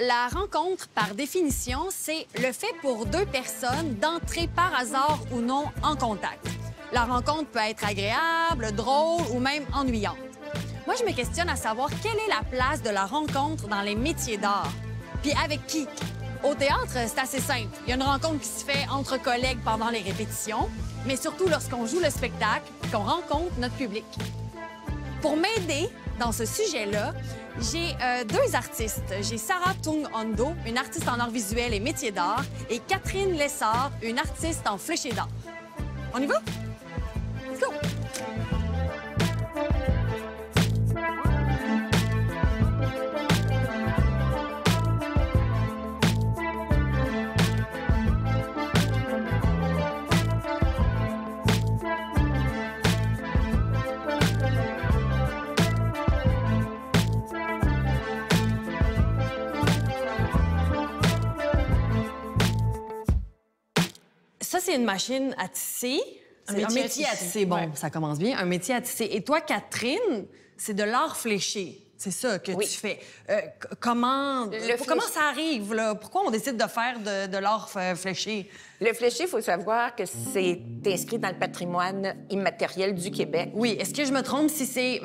La rencontre, par définition, c'est le fait pour deux personnes d'entrer par hasard ou non en contact. La rencontre peut être agréable, drôle ou même ennuyante. Moi, je me questionne à savoir quelle est la place de la rencontre dans les métiers d'art. Puis avec qui? Au théâtre, c'est assez simple. Il y a une rencontre qui se fait entre collègues pendant les répétitions, mais surtout lorsqu'on joue le spectacle et qu'on rencontre notre public. Pour m'aider dans ce sujet-là, j'ai deux artistes. J'ai Sarah Tung Ondo, une artiste en arts visuels et métiers d'art, et Catherine Lessard, une artiste en fléché d'art. On y va? Let's go! Ça, c'est une machine à tisser. Un métier à tisser. Bon, ça commence bien. Un métier à tisser. Et toi, Catherine, c'est de l'art fléché. C'est ça que tu fais. Comment ça arrive, là? Pourquoi on décide de faire de l'art fléché? Le fléché, il faut savoir que c'est inscrit dans le patrimoine immatériel du Québec. Oui. Est-ce que je me trompe si c'est...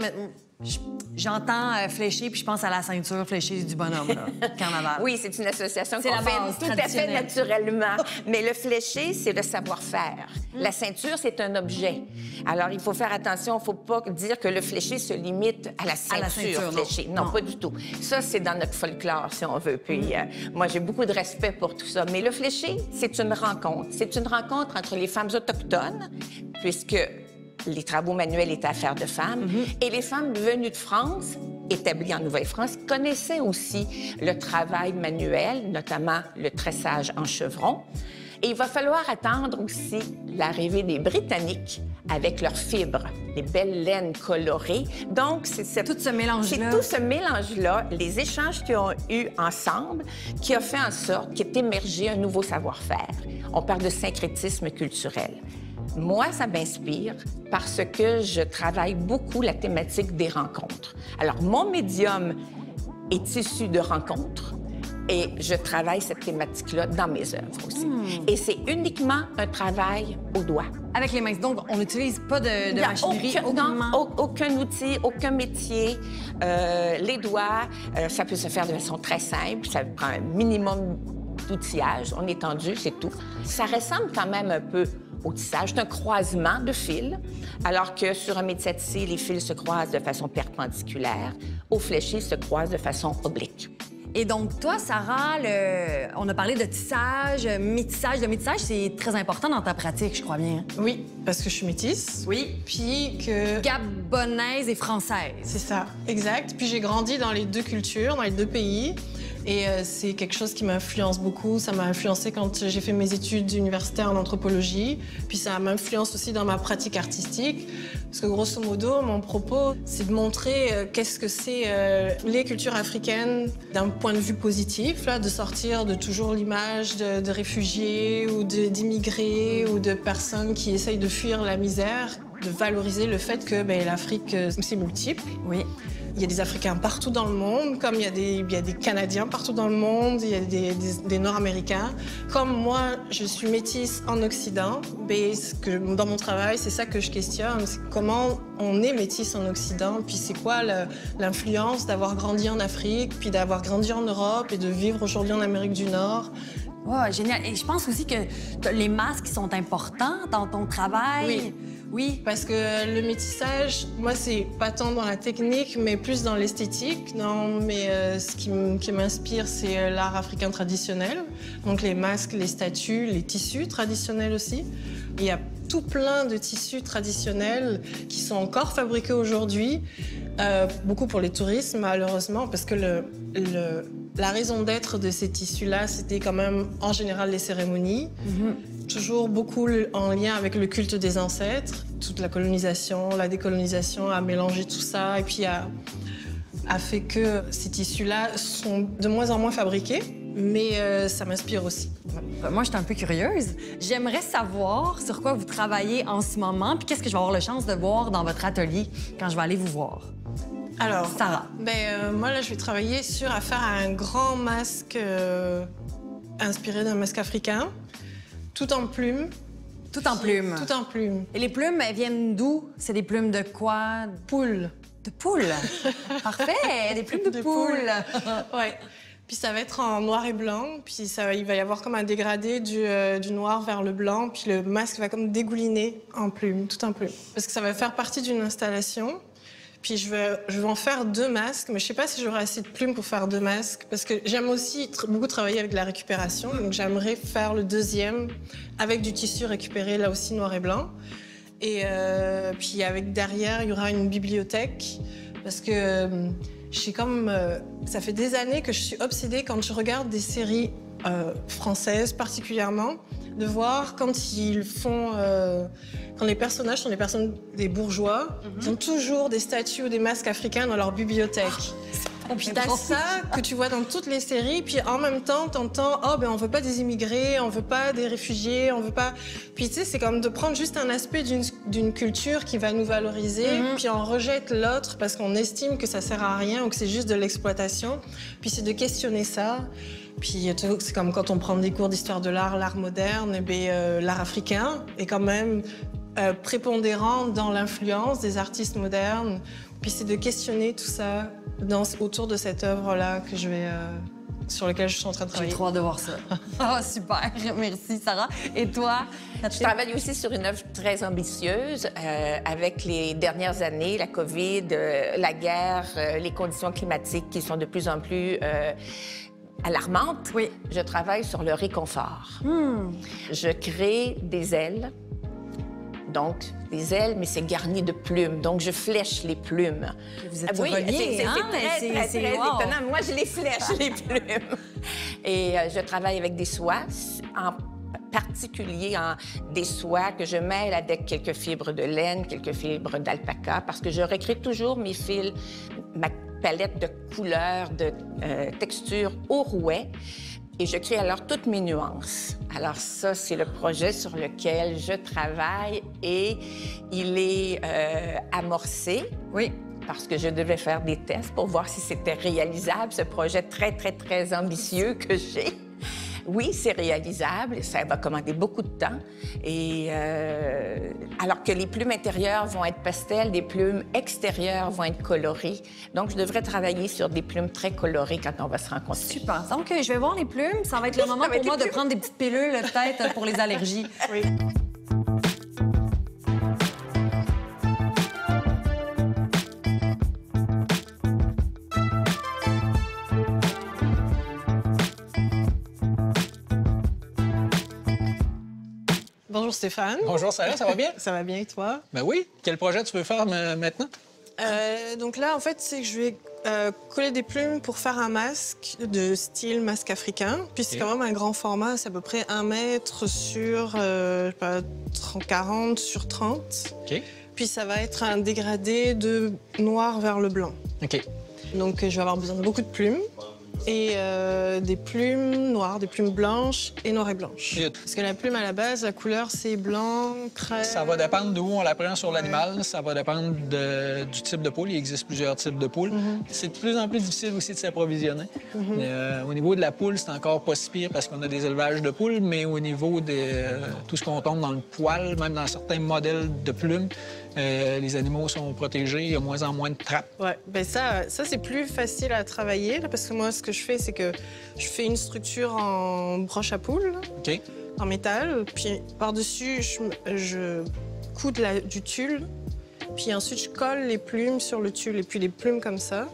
J'entends fléché, puis je pense à la ceinture fléchée du bonhomme, là, carnaval. Oui, c'est une association qu'on fait tout à fait naturellement. Mais le fléché, c'est le savoir-faire. La ceinture, c'est un objet. Alors, il faut faire attention, il ne faut pas dire que le fléché se limite à la ceinture fléchée. Non, pas du tout. Ça, c'est dans notre folklore, si on veut. Puis, moi, j'ai beaucoup de respect pour tout ça. Mais le fléché, c'est une rencontre. C'est une rencontre entre les femmes autochtones, puisque les travaux manuels étaient affaires de femmes, et les femmes venues de France, établies en Nouvelle-France, connaissaient aussi le travail manuel, notamment le tressage en chevron. Et il va falloir attendre aussi l'arrivée des Britanniques avec leurs fibres, les belles laines colorées. Donc, c'est tout ce mélange-là. C'est tout ce mélange-là, les échanges qu'ils ont eus ensemble, qui a fait en sorte qu'est émergé un nouveau savoir-faire. On parle de syncrétisme culturel. Moi, ça m'inspire parce que je travaille beaucoup la thématique des rencontres. Alors, mon médium est issu de rencontres et je travaille cette thématique-là dans mes œuvres aussi. Et c'est uniquement un travail au doigt. Avec les mains. Donc, on n'utilise pas de machinerie? Aucun outil, aucun métier. Les doigts, ça peut se faire de façon très simple. Ça prend un minimum d'outillage. On est tendu, c'est tout. Ça ressemble quand même un peu au tissage. C'est un croisement de fils, alors que sur un métier à tisser, les fils se croisent de façon perpendiculaire. Au fléché, ils se croisent de façon oblique. Et donc, toi, Sarah, on a parlé de tissage, métissage. Le métissage, c'est très important dans ta pratique, je crois bien. Oui, parce que je suis métisse. Oui. Puis que... Gabonaise et française. C'est ça, exact. Puis j'ai grandi dans les deux cultures, dans les deux pays. Et c'est quelque chose qui m'influence beaucoup. Ça m'a influencé quand j'ai fait mes études universitaires en anthropologie. Puis ça m'influence aussi dans ma pratique artistique. Parce que grosso modo, mon propos, c'est de montrer qu'est-ce que c'est les cultures africaines d'un point de vue positif, là, de sortir de toujours l'image de réfugiés ou d'immigrés ou de personnes qui essayent de fuir la misère, de valoriser le fait que l'Afrique, c'est multiple. Oui. Il y a des Africains partout dans le monde, comme il y a des Canadiens partout dans le monde, il y a des Nord-Américains. Comme moi, je suis métisse en Occident, dans mon travail, c'est ça que je questionne. C'est comment on est métisse en Occident, puis c'est quoi l'influence d'avoir grandi en Afrique, puis d'avoir grandi en Europe et de vivre aujourd'hui en Amérique du Nord. Oh, génial. Et je pense aussi que les masques sont importants dans ton travail. Oui. Oui. Parce que le métissage, moi, c'est pas tant dans la technique, mais plus dans l'esthétique. Non, mais ce qui m'inspire, c'est l'art africain traditionnel. Donc les masques, les statues, les tissus traditionnels aussi. Il y a tout plein de tissus traditionnels qui sont encore fabriqués aujourd'hui. Beaucoup pour les touristes, malheureusement, parce que la raison d'être de ces tissus-là, c'était quand même, en général, les cérémonies. Toujours beaucoup en lien avec le culte des ancêtres. Toute la colonisation, la décolonisation a mélangé tout ça et puis a fait que ces tissus-là sont de moins en moins fabriqués, mais ça m'inspire aussi. Moi, je suis un peu curieuse. J'aimerais savoir sur quoi vous travaillez en ce moment, puis qu'est-ce que je vais avoir la chance de voir dans votre atelier quand je vais aller vous voir. Alors, Sarah. Moi, là, je vais travailler à faire un grand masque inspiré d'un masque africain, tout en plumes. Tout en plumes. Tout en plumes. Et les plumes, elles viennent d'où? C'est des plumes de quoi? Poule. De poule. Parfait, des plumes de poule. Ouais. Puis ça va être en noir et blanc, puis il va y avoir comme un dégradé du noir vers le blanc, puis le masque va comme dégouliner en plumes, tout en plumes. Parce que ça va faire partie d'une installation. Puis je vais en faire 2 masques, mais je sais pas si j'aurai assez de plumes pour faire 2 masques, parce que j'aime aussi beaucoup travailler avec la récupération, donc j'aimerais faire le 2e avec du tissu récupéré, là aussi noir et blanc. Et puis derrière, il y aura une bibliothèque, parce que ça fait des années que je suis obsédée quand je regarde des séries françaises particulièrement, de voir quand les personnages sont des bourgeois, ils ont toujours des statues ou des masques africains dans leur bibliothèque. Puis t'as ça que tu vois dans toutes les séries, puis en même temps, t'entends « Oh, on veut pas des immigrés, on veut pas des réfugiés, on veut pas... » Puis tu sais, c'est comme de prendre juste un aspect d'une culture qui va nous valoriser, puis on rejette l'autre parce qu'on estime que ça sert à rien ou que c'est juste de l'exploitation. Puis c'est de questionner ça. Puis c'est comme quand on prend des cours d'histoire de l'art moderne, l'art africain est quand même prépondérant dans l'influence des artistes modernes. Puis c'est de questionner tout ça autour de cette œuvre-là sur laquelle je suis en train de travailler. J'ai trop hâte de voir ça. Ah, super. Merci, Sarah. Et toi? Je travaille aussi sur une œuvre très ambitieuse avec les dernières années, la COVID, la guerre, les conditions climatiques qui sont de plus en plus alarmantes. Oui. Je travaille sur le réconfort. Je crée des ailes. Donc, des ailes, mais c'est garni de plumes. Donc, je flèche les plumes. Vous êtes reliés, hein? C'est très wow. étonnant. Moi, je les flèche, les plumes. Et je travaille avec des soies, en particulier des soies que je mêle avec quelques fibres de laine, quelques fibres d'alpaca, parce que je recrée toujours mes fils, ma palette de couleurs, de textures au rouet. Et je crée alors toutes mes nuances. Alors ça, c'est le projet sur lequel je travaille et il est amorcé. Oui. Parce que je devais faire des tests pour voir si c'était réalisable, ce projet très, très, très ambitieux que j'ai. Oui, c'est réalisable, ça va commander beaucoup de temps. Et alors que les plumes intérieures vont être pastel, les plumes extérieures vont être colorées. Donc, je devrais travailler sur des plumes très colorées quand on va se rencontrer. Super. Donc, je vais voir les plumes. Ça va être le moment pour moi de prendre des petites pilules, peut-être, pour les allergies. Oui. Bonjour Stéphane. Bonjour Sarah, ça va bien? Ça va bien et toi? Ben oui. Quel projet tu veux faire maintenant? Donc là, en fait, c'est que je vais coller des plumes pour faire un masque de style masque africain. Puis c'est quand même un grand format, c'est à peu près 1 mètre sur 40 sur 30. OK. Puis ça va être un dégradé de noir vers le blanc. OK. Donc je vais avoir besoin de beaucoup de plumes. Et des plumes noires, des plumes blanches et noires et blanches. Parce que la plume, à la base, la couleur, c'est blanc, crème... Ça va dépendre d'où on la prend sur l'animal. Ça va dépendre du type de poule. Il existe plusieurs types de poules. C'est de plus en plus difficile aussi de s'approvisionner. Au niveau de la poule, c'est encore pas si pire parce qu'on a des élevages de poules, mais au niveau de tout ce qu'on tombe dans le poil, même dans certains modèles de plumes, les animaux sont protégés, il y a moins en moins de trappes. Ouais, ben ça c'est plus facile à travailler, là, parce que moi, ce que je fais, c'est que je fais une structure en broche à poule, là, OK. en métal, puis par-dessus, je couds du tulle, puis ensuite, je colle les plumes sur le tulle, et puis les plumes comme ça,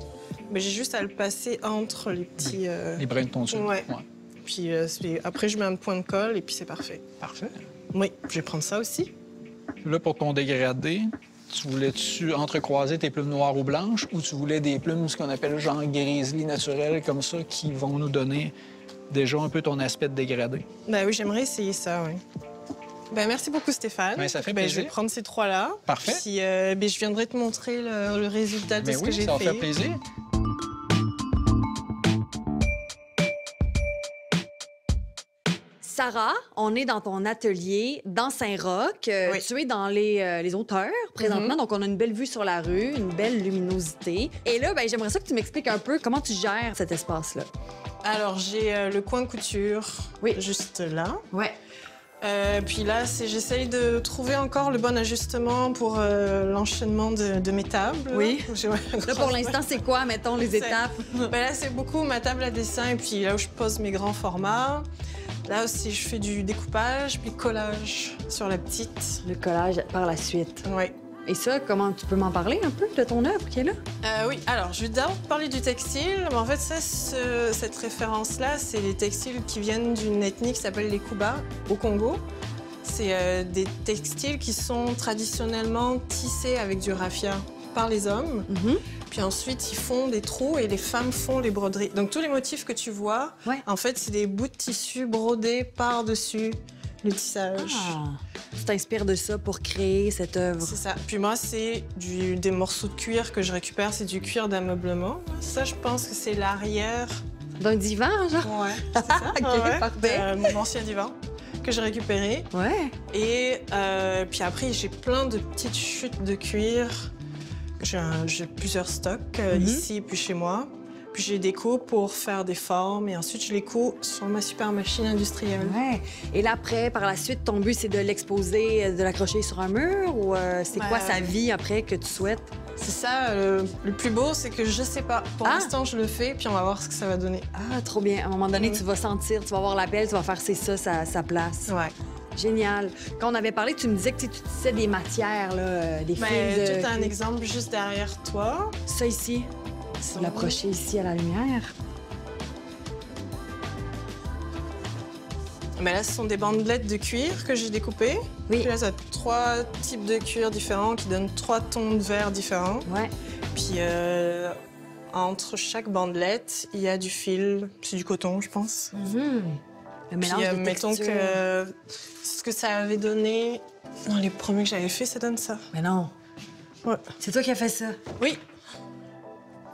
ben, j'ai juste à le passer entre les petits... Les brins de ton tulle. Ouais. Puis après, je mets un point de colle, et puis c'est parfait. Parfait. Oui, je vais prendre ça aussi. Là, pour ton dégradé, tu voulais-tu entrecroiser tes plumes noires ou blanches ou tu voulais des plumes, ce qu'on appelle genre grizzly naturelles, comme ça, qui vont nous donner déjà un peu ton aspect de dégradé? Ben oui, j'aimerais essayer ça, oui. Ben merci beaucoup, Stéphane. Ben, ça fait plaisir. Je vais prendre ces 3-là. Parfait. Puis je viendrai te montrer le résultat de ce que j'ai fait. Ça va faire plaisir. Sarah, on est dans ton atelier dans Saint-Roch. Oui. Tu es dans les hauteurs présentement, donc on a une belle vue sur la rue, une belle luminosité. Et là, ben, j'aimerais ça que tu m'expliques un peu comment tu gères cet espace-là. Alors, j'ai le coin couture juste là. Ouais. Puis là, j'essaye de trouver encore le bon ajustement pour l'enchaînement de mes tables. Oui. Ouais, Là, pour l'instant, c'est quoi, mettons, les étapes? Ben là, c'est beaucoup ma table à dessin et puis là où je pose mes grands formats. Là aussi, je fais du découpage puis collage sur la petite. Le collage par la suite. Oui. Et ça, comment tu peux m'en parler un peu de ton œuvre qui est là? Oui, alors je vais d'abord parler du textile. Mais en fait, cette référence-là, c'est les textiles qui viennent d'une ethnie qui s'appelle les Kuba au Congo. C'est des textiles qui sont traditionnellement tissés avec du raffia par les hommes. Puis ensuite, ils font des trous et les femmes font les broderies. Donc tous les motifs que tu vois, en fait, c'est des bouts de tissu brodés par-dessus le tissage. Ah, tu t'inspires de ça pour créer cette œuvre. C'est ça. Puis moi, c'est des morceaux de cuir que je récupère. C'est du cuir d'ameublement. Ça, je pense que c'est l'arrière. D'un divan, genre? Ouais, c'est ça. OK, parfait. Mon ancien divan que j'ai récupéré. Ouais. Et puis après, j'ai plein de petites chutes de cuir. J'ai plusieurs stocks ici puis chez moi. Puis j'ai des coups pour faire des formes et ensuite je les couds sur ma super machine industrielle. Ouais. Et là, après, par la suite, ton but, c'est de l'exposer, de l'accrocher sur un mur ou c'est quoi sa vie après que tu souhaites? C'est ça, le plus beau, c'est que je sais pas. Pour l'instant, je le fais, puis on va voir ce que ça va donner. Ah, trop bien. À un moment donné, tu vas sentir, tu vas avoir l'appel, tu vas faire c'est ça, sa place. Ouais. Génial. Quand on avait parlé, tu me disais que tu tissais des matières, là, des fils de... Tu as un exemple juste derrière toi. Ça ici. Je vais l'approcher ici à la lumière. Mais là, ce sont des bandelettes de cuir que j'ai découpées. Oui. Puis là, ça a 3 types de cuir différents qui donnent 3 tons de vert différents. Ouais. Puis entre chaque bandelette, il y a du fil. C'est du coton, je pense. Le mélange Puis de mettons textures. que ce que ça avait donné dans les premiers que j'avais fait, ça donne ça. Mais non. Ouais. C'est toi qui as fait ça? Oui.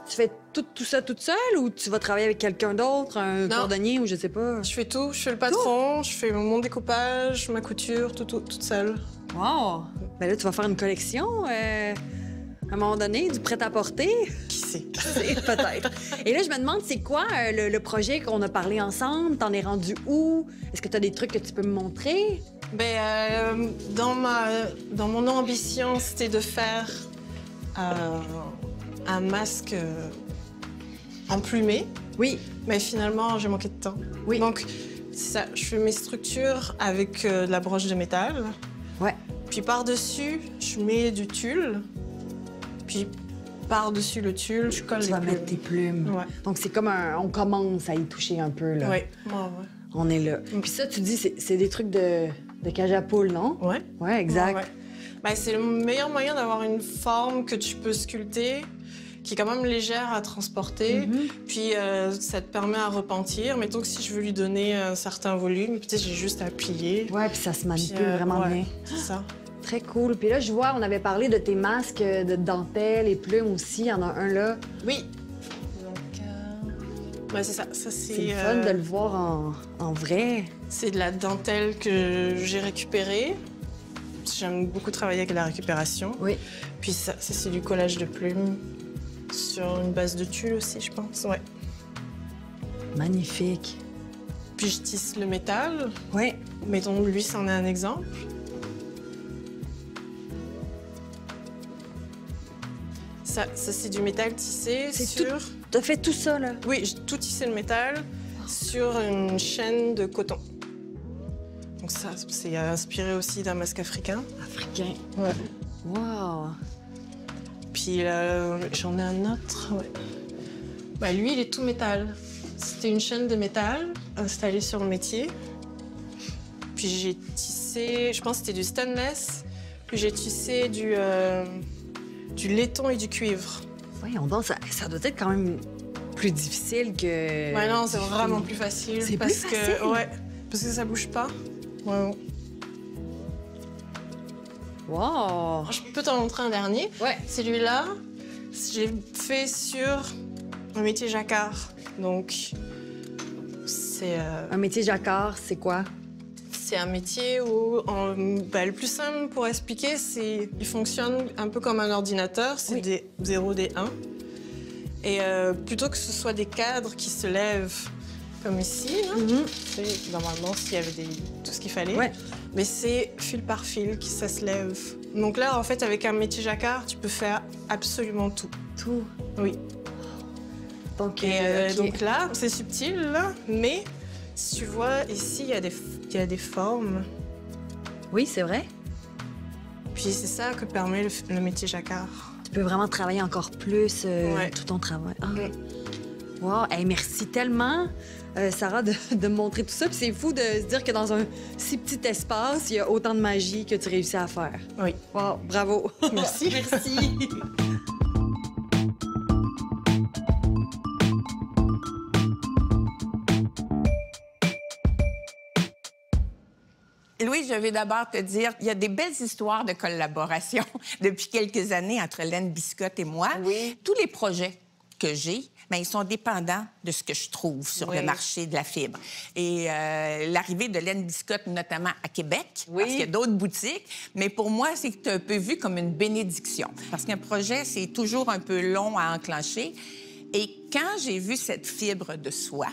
Tu fais tout ça toute seule ou tu vas travailler avec quelqu'un d'autre, un cordonnier ou je sais pas? Je fais tout. Je fais le patron, je fais mon découpage, ma couture, tout, toute seule. Wow! Ben là, tu vas faire une collection à un moment donné, du prêt-à-porter. Qui sait? Peut-être. Et là, je me demande, c'est quoi le projet qu'on a parlé ensemble? T'en es rendu où? Est-ce que tu as des trucs que tu peux me montrer? Ben, dans mon ambition, c'était de faire un masque emplumé. Oui. Mais finalement, j'ai manqué de temps. Oui. Donc, c'est ça. Je fais mes structures avec de la broche de métal. Ouais. Puis par-dessus, je mets du tulle. Puis par-dessus le tulle, je colle Tu les vas plumes. mettre tes plumes. Ouais. Donc, c'est comme on commence à y toucher un peu, là. Oui. Ouais. On est là. Puis ça, tu dis, c'est des trucs de cage à poule, non? Ouais. Ouais, exact. Ouais. Ben, c'est le meilleur moyen d'avoir une forme que tu peux sculpter, qui est quand même légère à transporter. Puis ça te permet à repentir. Mettons que si je veux lui donner un certain volume, peut-être j'ai juste à plier. Ouais, puis ça se manipule vraiment bien. C'est ça. Très cool. Puis là, je vois, on avait parlé de tes masques de dentelle et plumes aussi. Il y en a un là. Oui. Donc, ben, c'est ça. C'est le fun de le voir en vrai. C'est de la dentelle que j'ai récupérée. J'aime beaucoup travailler avec la récupération. Oui. Puis ça c'est du collage de plumes sur une base de tulle aussi, je pense. Ouais. Magnifique. Puis je tisse le métal. Oui. Mettons, lui, c'en est un exemple. Ça c'est du métal tissé sur... T'as fait tout ça, là? Oui, j'ai tout tissé le métal sur une chaîne de coton. Donc ça, c'est inspiré aussi d'un masque africain. Africain. Ouais. Wow. Puis j'en ai un autre, ouais. Bah, lui, il est tout métal. C'était une chaîne de métal installée sur le métier. Puis j'ai tissé, je pense que c'était du stainless. Puis j'ai tissé du laiton et du cuivre. Voyons donc, ça doit être quand même plus difficile que... Ouais, non, c'est vraiment plus facile. C'est plus facile? Ouais, parce que ça bouge pas. Ouais. Wow! Je peux t'en montrer un dernier. Ouais. Celui-là, j'ai fait sur un métier jacquard. Donc, c'est... Un métier jacquard, c'est quoi? C'est un métier où, le plus simple pour expliquer, c'est il fonctionne un peu comme un ordinateur, c'est des 0, des 1. Et plutôt que ce soit des cadres qui se lèvent comme ici, normalement, s'il y avait tout ce qu'il fallait, mais c'est fil par fil que ça se lève. Donc là, en fait, avec un métier jacquard, tu peux faire absolument tout. Tout? Oui. Donc, donc là, c'est subtil, là, mais si tu vois, ici, il y a des formes. Oui, c'est vrai. Puis c'est ça que permet le métier jacquard. Tu peux vraiment travailler encore plus tout ton travail. Ah. Wow! Hey, merci tellement, Sarah, de me montrer tout ça. Puis c'est fou de se dire que dans un si petit espace, il y a autant de magie que tu réussis à faire. Oui. Wow! Bravo! Merci. Merci! Louis, je vais d'abord te dire, il y a des belles histoires de collaboration depuis quelques années entre Laine Biscotte et moi. Oui. Tous les projets que j'ai, ils sont dépendants de ce que je trouve sur le marché de la fibre. Et l'arrivée de Laine Biscotte, notamment à Québec, parce qu'il y a d'autres boutiques, mais pour moi, c'est un peu vu comme une bénédiction. Parce qu'un projet, c'est toujours un peu long à enclencher. Et quand j'ai vu cette fibre de soie,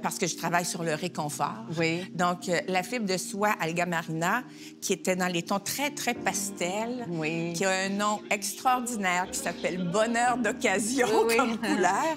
parce que je travaille sur le réconfort. Oui. Donc, la fibre de soie Alga Marina, qui était dans les tons très, très pastels, qui a un nom extraordinaire qui s'appelle Bonheur d'occasion comme couleur.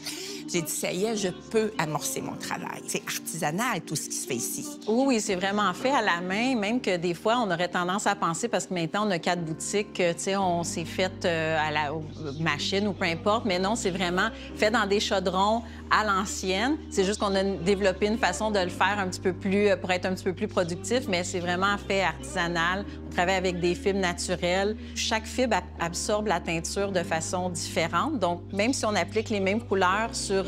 J'ai dit, ça y est, je peux amorcer mon travail. C'est artisanal, tout ce qui se fait ici. Oui, c'est vraiment fait à la main, même que des fois, on aurait tendance à penser, parce que maintenant, on a 4 boutiques, tu sais, on s'est fait à la machine ou peu importe, mais non, c'est vraiment fait dans des chaudrons à l'ancienne. C'est juste qu'on a développé une façon de le faire un petit peu plus, pour être un petit peu plus productif, mais c'est vraiment fait artisanal. On travaille avec des fibres naturelles. Chaque fibre absorbe la teinture de façon différente. Donc, même si on applique les mêmes couleurs sur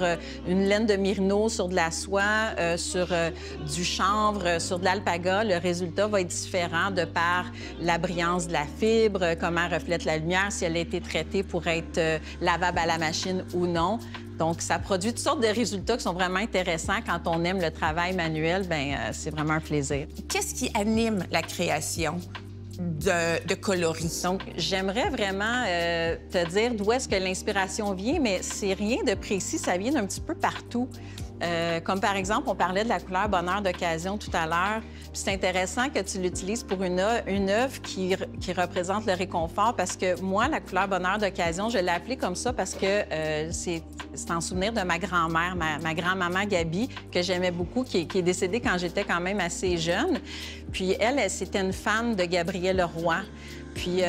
une laine de mérino, sur de la soie, sur du chanvre, sur de l'alpaga, le résultat va être différent de par la brillance de la fibre, comment elle reflète la lumière, si elle a été traitée pour être lavable à la machine ou non. Donc, ça produit toutes sortes de résultats qui sont vraiment intéressants. Quand on aime le travail manuel, c'est vraiment un plaisir. Qu'est-ce qui anime la création de coloris? Donc, j'aimerais vraiment te dire d'où est-ce que l'inspiration vient, mais c'est rien de précis, ça vient d'un petit peu partout. Comme par exemple, on parlait de la couleur Bonheur d'occasion tout à l'heure. C'est intéressant que tu l'utilises pour une œuvre qui représente le réconfort, parce que moi, la couleur Bonheur d'occasion, je l'ai appelée comme ça parce que c'est en souvenir de ma grand-mère, ma grand-maman Gabi, que j'aimais beaucoup, qui est décédée quand j'étais quand même assez jeune. Puis elle, c'était une fan de Gabrielle Roy. Puis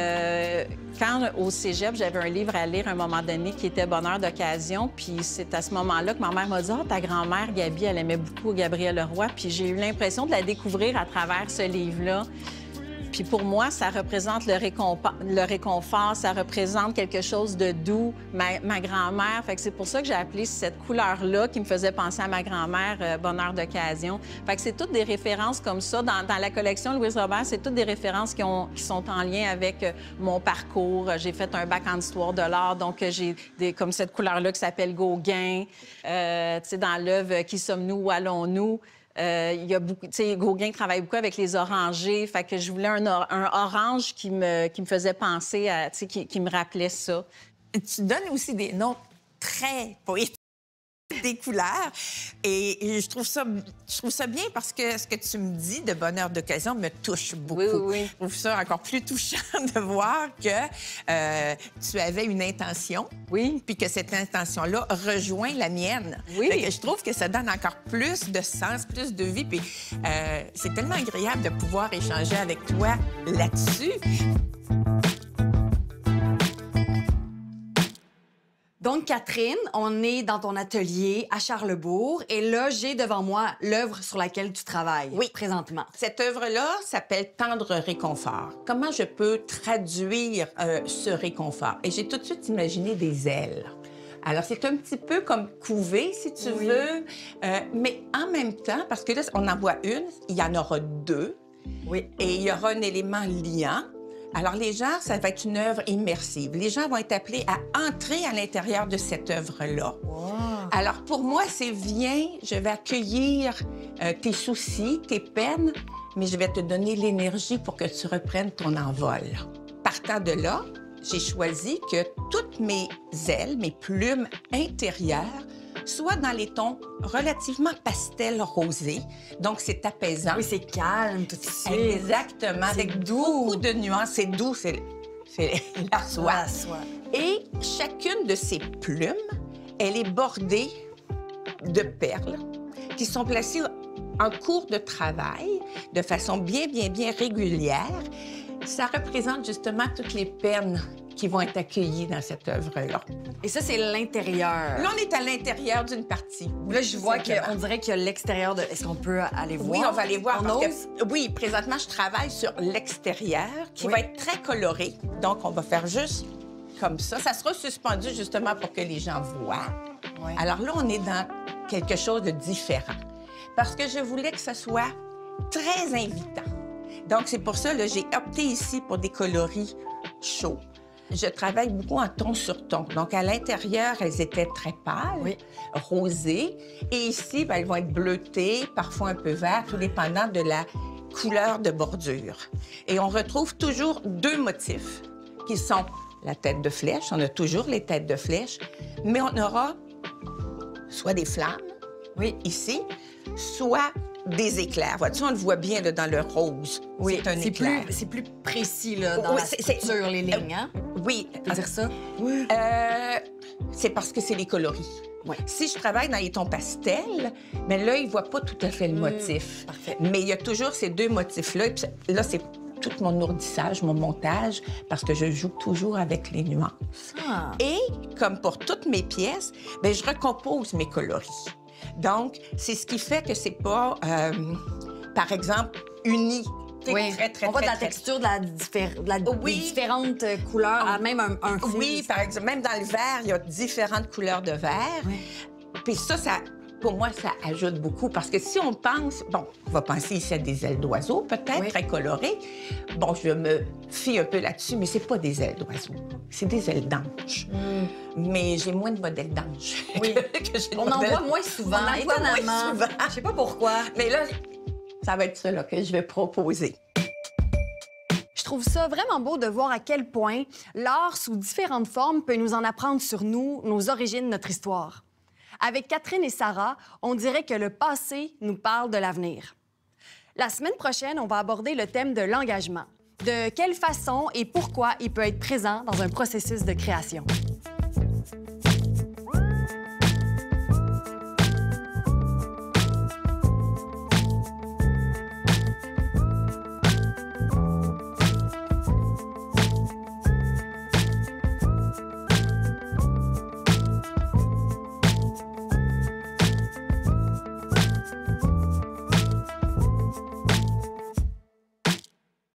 quand, au cégep, j'avais un livre à lire à un moment donné qui était Bonheur d'occasion, puis c'est à ce moment-là que ma mère m'a dit « Ah, ta grand-mère, Gabi, elle aimait beaucoup Gabrielle Roy. » Puis j'ai eu l'impression de la découvrir à travers ce livre-là. Puis pour moi, ça représente le réconfort, ça représente quelque chose de doux, ma grand-mère. Fait que c'est pour ça que j'ai appelé cette couleur-là qui me faisait penser à ma grand-mère, Bonheur d'occasion. Fait que c'est toutes des références comme ça. Dans la collection Louise Robert, c'est toutes des références qui sont en lien avec mon parcours. J'ai fait un bac en histoire de l'art, donc j'ai comme cette couleur-là qui s'appelle Gauguin. Tu sais, dans l'œuvre Qui sommes-nous, où allons-nous? Il y a beaucoup, tu sais, Gauguin travaille beaucoup avec les orangers, fait que je voulais un orange qui me faisait penser à, tu sais, qui me rappelait ça. Tu donnes aussi des noms très poétiques des couleurs, et je trouve ça bien parce que ce que tu me dis de Bonheur d'occasion me touche beaucoup. Oui. Je trouve ça encore plus touchant de voir que tu avais une intention, puis que cette intention-là rejoint la mienne. Fait que je trouve que ça donne encore plus de sens, plus de vie, puis c'est tellement agréable de pouvoir échanger avec toi là-dessus. Donc, Catherine, on est dans ton atelier à Charlesbourg et là, j'ai devant moi l'œuvre sur laquelle tu travailles présentement. Cette œuvre-là s'appelle Tendre réconfort. Comment je peux traduire ce réconfort? Et j'ai tout de suite imaginé des ailes. Alors, c'est un petit peu comme couver, si tu veux, mais en même temps, parce que là, on en voit une, il y en aura 2, et il y aura un élément liant. Alors, les gens, ça va être une œuvre immersive. Les gens vont être appelés à entrer à l'intérieur de cette œuvre-là. Wow. Alors, pour moi, c'est viens, je vais accueillir tes soucis, tes peines, mais je vais te donner l'énergie pour que tu reprennes ton envol. Partant de là, j'ai choisi que toutes mes ailes, mes plumes intérieures, soient dans les tons relativement pastel rosé. Donc, c'est apaisant. Oui, c'est calme tout de suite. Exactement. Avec beaucoup de nuances. C'est doux, c'est la soie. La soie. Et chacune de ces plumes, elle est bordée de perles qui sont placées en cours de travail de façon bien régulière. Ça représente justement toutes les peines qui vont être accueillies dans cette œuvre-là. Et ça, c'est l'intérieur. Là, on est à l'intérieur d'une partie. Là, je vois qu'on dirait qu'il y a l'extérieur de... Est-ce qu'on peut aller voir? Oui, on va aller voir. On Parce ose? que, oui, présentement, je travaille sur l'extérieur qui va être très coloré. Donc, on va faire juste comme ça. Ça sera suspendu justement pour que les gens voient. Oui. Alors là, on est dans quelque chose de différent. Parce que je voulais que ça soit très invitant. Donc, c'est pour ça que j'ai opté ici pour des coloris chauds. Je travaille beaucoup en ton sur ton. Donc, à l'intérieur, elles étaient très pâles, rosées. Et ici, bien, elles vont être bleutées, parfois un peu vertes, tout dépendant de la couleur de bordure. Et on retrouve toujours deux motifs qui sont la tête de flèche. On a toujours les têtes de flèche, mais on aura soit des flammes, ici, soit des éclairs. Vois-tu, on le voit bien là, dans le rose. Oui, c'est un éclair. C'est plus précis là, dans la structure, les lignes, hein? Oui. On peut dire ça? Oui. C'est parce que c'est les coloris. Oui. Si je travaille dans les tons pastels, mais là, il ne voit pas tout à fait le motif. Parfait. Mais il y a toujours ces deux motifs-là. Et puis, là, c'est tout mon ourdissage, mon montage, parce que je joue toujours avec les nuances. Ah. Et comme pour toutes mes pièces, bien, je recompose mes coloris. Donc, c'est ce qui fait que c'est pas, par exemple, uni. Oui, très, on voit de la texture, des différentes couleurs, à même un fil. Oui, par exemple, même dans le vert, il y a différentes couleurs de vert. Oui. Puis ça, pour moi, ça ajoute beaucoup. Parce que si on pense... Bon, on va penser ici à des ailes d'oiseaux, peut-être, très colorées. Bon, je me fie un peu là-dessus, mais c'est pas des ailes d'oiseaux. C'est des ailes d'ange. Mais j'ai moins de modèles d'ange que j'ai de On en modèles... voit moins souvent, On en voit moins souvent. Je sais pas pourquoi. Mais là, ça va être ça là, que je vais proposer. Je trouve ça vraiment beau de voir à quel point l'art sous différentes formes peut nous en apprendre sur nous, nos origines, notre histoire. Avec Catherine et Sarah, on dirait que le passé nous parle de l'avenir. La semaine prochaine, on va aborder le thème de l'engagement. De quelle façon et pourquoi il peut être présent dans un processus de création.